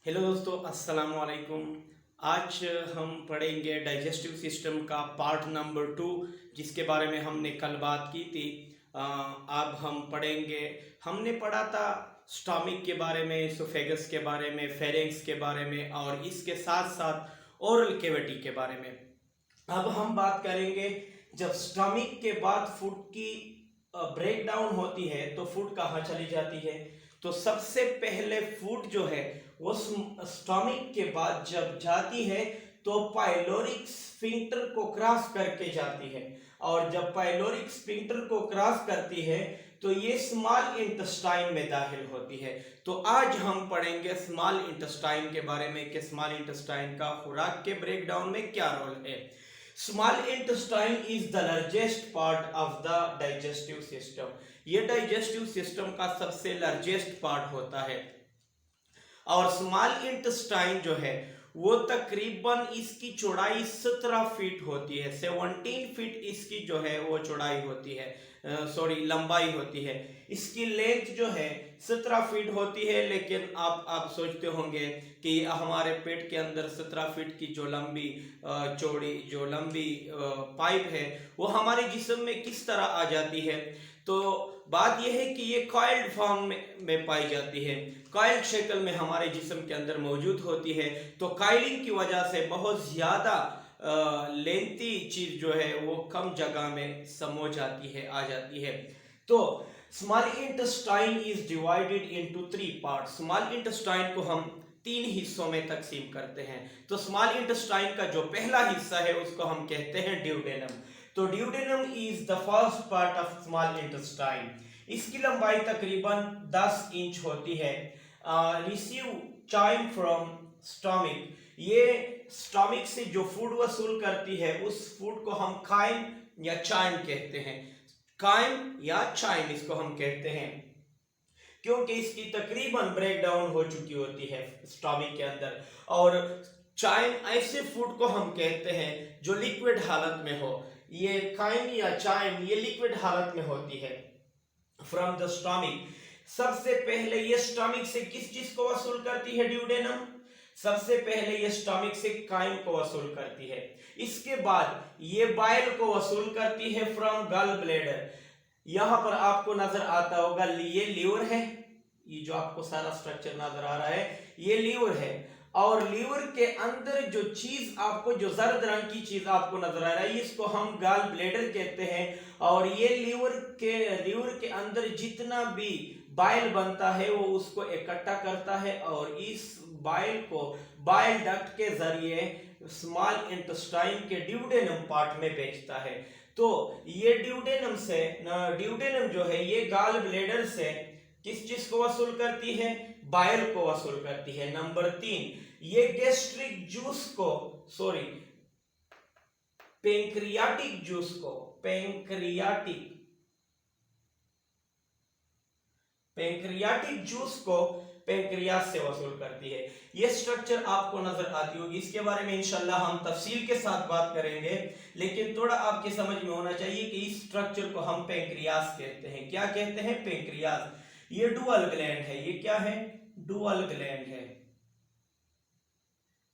Hello दोस्तों, अस्सलाम वालेकुम। आज हम पढ़ेंगे डाइजेस्टिव सिस्टम का पार्ट नंबर 2, जिसके बारे में हमने कल बात की थी। अब हम पढ़ेंगे। हमने पढ़ा था स्टमक के बारे में, इसोफेगस के बारे में, फेरिंक्स के बारे में और इसके साथ साथ ओरल कैविटी के बारे में। अब हम बात करेंगे, जब स्टमक के बाद फूड की ब्रेक डाउन होती है तो फूड कहाँ चली जाती है। तो सबसे पहले फूड जो है वो स्टमक के बाद जब जाती है तो पाइलोरिक स्फिंक्टर को क्रॉस करके जाती है, और जब पाइलोरिक स्फिंक्टर को क्रॉस करती है तो ये स्मॉल इंटेस्टाइन में दाखिल होती है। तो आज हम पढ़ेंगे स्मॉल इंटेस्टाइन के बारे में कि स्मॉल इंटेस्टाइन का खुराक के ब्रेकडाउन में क्या रोल है। Small intestine is the largest part of the digestive system. ये डाइजेस्टिव सिस्टम का सबसे लार्जेस्ट पार्ट होता है। और स्मॉल इंटेस्टाइन जो है वो तकरीबन इसकी चौड़ाई 17 फीट होती है। 17 फीट इसकी जो है वो चौड़ाई होती है, सॉरी लंबाई होती है। इसकी लेंथ जो है 17 फीट होती है। लेकिन आप सोचते होंगे कि हमारे पेट के अंदर 17 फीट की जो लंबी चौड़ी जो लंबी पाइप है वो हमारे जिस्म में किस तरह आ जाती है। तो बात यह है कि ये कॉइल्ड फॉर्म में पाई जाती है, कॉइल्ड शक्ल में हमारे जिस्म के अंदर मौजूद होती है। तो कॉइलिंग की वजह से बहुत ज़्यादा लेंथी चीज़ जो है वो कम जगह में समो जाती है, आ जाती है। तो small intestine is divided into 3 parts. Small intestine को हम 3 हिस्सों में तकसीम करते हैं। तो स्मॉल इंटेस्टाइन का जो पहला हिस्सा है उसको हम कहते हैं ड्यूडेनम। तो duodenum is the first part of small intestine. इसकी लंबाई तकरीबन 10 इंच होती है। Receive chyme from stomach. ये स्टमक से जो फूड वसूल करती है उस फूड को हम काइम या चाइम कहते हैं। काइम या चाइम इसको हम कहते हैं, क्योंकि इसकी तकरीबन ब्रेक डाउन हो चुकी होती है स्टमक के अंदर। और चाइम ऐसे फूड को हम कहते हैं जो लिक्विड हालत में हो। ये काइम या चाइम ये लिक्विड हालत में होती है फ्रॉम द स्टमक। सबसे पहले ये स्टमक से किस चीज को वसूल करती है ड्यूडेनम। सबसे पहले ये स्टमक से काइम को वसूल करती है। इसके बाद ये बाइल को वसूल करती है फ्रॉम गल ब्लैडर। यहां पर आपको नजर आता होगा ये लीवर है, ये जो आपको सारा स्ट्रक्चर नजर आ रहा है ये लीवर है। और लीवर के अंदर जो चीज आपको, जो जर्द रंग की चीज आपको नजर आ रहा है इसको हम गॉल ब्लैडर कहते हैं। और ये लीवर के अंदर जितना भी बाइल बनता है वो उसको इकट्ठा करता है और इस बाइल को बाइल डक्ट के जरिए स्मॉल इंटेस्टाइन के ड्यूडेनम पार्ट में भेजता है। तो ये ड्यूडेनम जो है ये गॉल ब्लैडर से किस चीज को वसूल करती है, बाइल को वसूल करती है। नंबर 3, ये गैस्ट्रिक जूस को, सॉरी पेंक्रियाटिक जूस को, पेंक्रियाटिक जूस को पेंक्रियास से वसूल करती है। ये स्ट्रक्चर आपको नजर आती होगी, इसके बारे में इंशाल्लाह हम तफसील के साथ बात करेंगे। लेकिन थोड़ा आपके समझ में होना चाहिए कि इस स्ट्रक्चर को हम पेंक्रियास कहते हैं। क्या कहते हैं? पेंक्रियास। ये डुअल ग्लैंड है। ये क्या है? डुअल ग्लैंड है।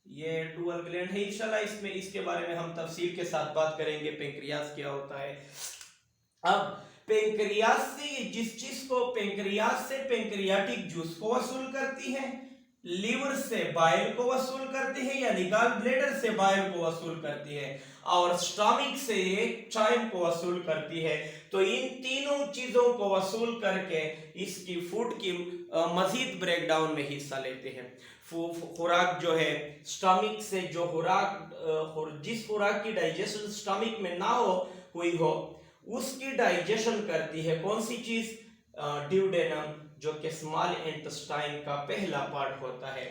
ये डुअल ग्लैंड है। इंशाल्लाह इसमें इसके बारे में हम तफसील के साथ बात करेंगे पेंक्रियास क्या होता है। अब पेंक्रियास से ये जिस चीज को, पेंक्रियास से पेंक्रियाटिक जूस को वसूल करती है, लीवर से बाइल को वसूल करती है यानी गॉल ब्लैडर से बाइल को वसूल करती है, और स्टमक से ये चाइम को वसूल करती है। तो इन तीनों चीजों को वसूल करके इसकी फूड की मजीद ब्रेकडाउन में हिस्सा लेते हैं। खुराक जो है स्टमक से, जो खुराक जिस खुराक की डाइजेशन स्टमक में ना हुई हो उसकी डाइजेशन करती है कौन सी चीज? ड्यूडेनम, जो कि स्मॉल इंटेस्टाइन का पहला पार्ट होता है।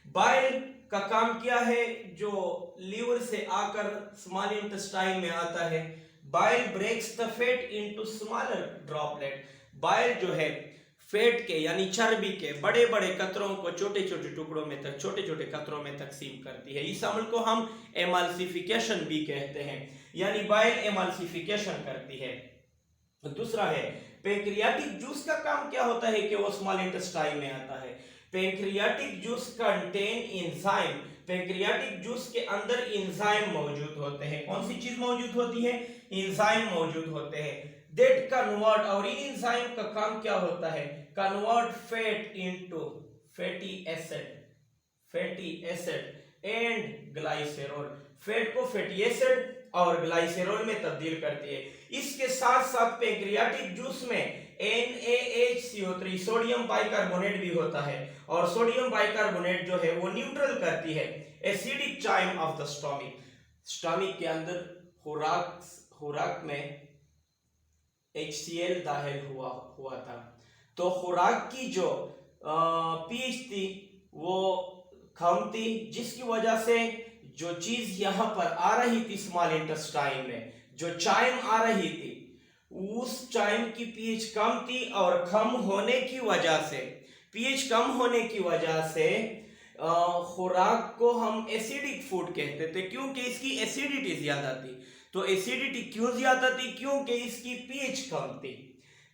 बाइल का काम क्या है? जो लीवर से आकर स्मॉल इंटेस्टाइन में आता है, bile breaks the fat into smaller droplet. Bile जो है फैट के यानी चर्बी के बड़े बड़े कतरों को छोटे छोटे टुकड़ों में तक, छोटे छोटे कतरों में तकसीम करती है। इस अमल को हम एमल्सिफिकेशन भी कहते हैं, यानी बाइल एमल्सिफिकेशन करती है। दूसरा है पेंक्रियाटिक जूस का काम क्या होता है कि वो स्मॉल इंटेस्टाइन में आता है। Pancreatic juice contain enzyme, pancreatic juice के अंदर एंजाइम मौजूद होते हैं। कौन सी चीज मौजूद होती है? एंजाइम मौजूद होते हैं। दैट कन्वर्ट, और इन एंजाइम का काम क्या होता है? Convert fat into fatty acid, fatty acid and glycerol, fat को फैटी एसिड और ग्लाइसेरोल में तब्दील करती है। इसके साथ साथ पैंक्रियाटिक जूस में NaHCO3 सोडियम बाइकार्बोनेट भी होता है, और सोडियम बाइकार्बोनेट जो है वो न्यूट्रल करती है acidic chyme of the stomach. Stomach के अंदर खुराक में HCl दाखिल हुआ था, तो खुराक की जो पीएच थी वो कम थी, जिसकी वजह से जो चीज यहां पर आ रही थी स्मॉल इंटेस्टाइन में, जो चाइम आ रही थी, उस चाइम की पीएच कम थी, और कम होने की वजह से, पीएच कम होने की वजह से खुराक को हम एसिडिक फूड कहते थे, क्योंकि इसकी एसिडिटी ज्यादा थी। तो एसिडिटी क्यों ज्यादा थी? क्योंकि इसकी पीएच कम थी।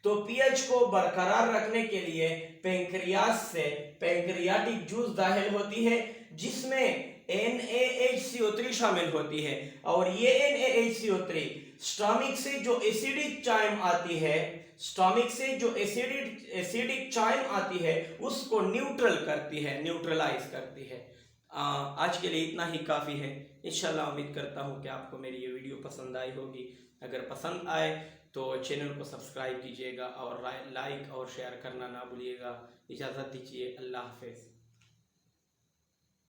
तो पीएच को बरकरार रखने के लिए पैंक्रियास से पैंक्रियाटिक जूस दाखिल होती है, जिसमें NaHCO3 शामिल होती है, और ये NaHCO3 स्टोमिक से जो एसिडिक चाइम आती है, स्टोमिक से जो एसिडिक चाइम आती है उसको न्यूट्रल करती है, न्यूट्रलाइज करती है। आज के लिए इतना ही काफ़ी है। इंशाल्लाह उम्मीद करता हूँ कि आपको मेरी ये वीडियो पसंद आई होगी। अगर पसंद आए तो चैनल को सब्सक्राइब कीजिएगा और लाइक और शेयर करना ना भूलिएगा। इजाज़त दीजिए, अल्लाह हाफ़िज़।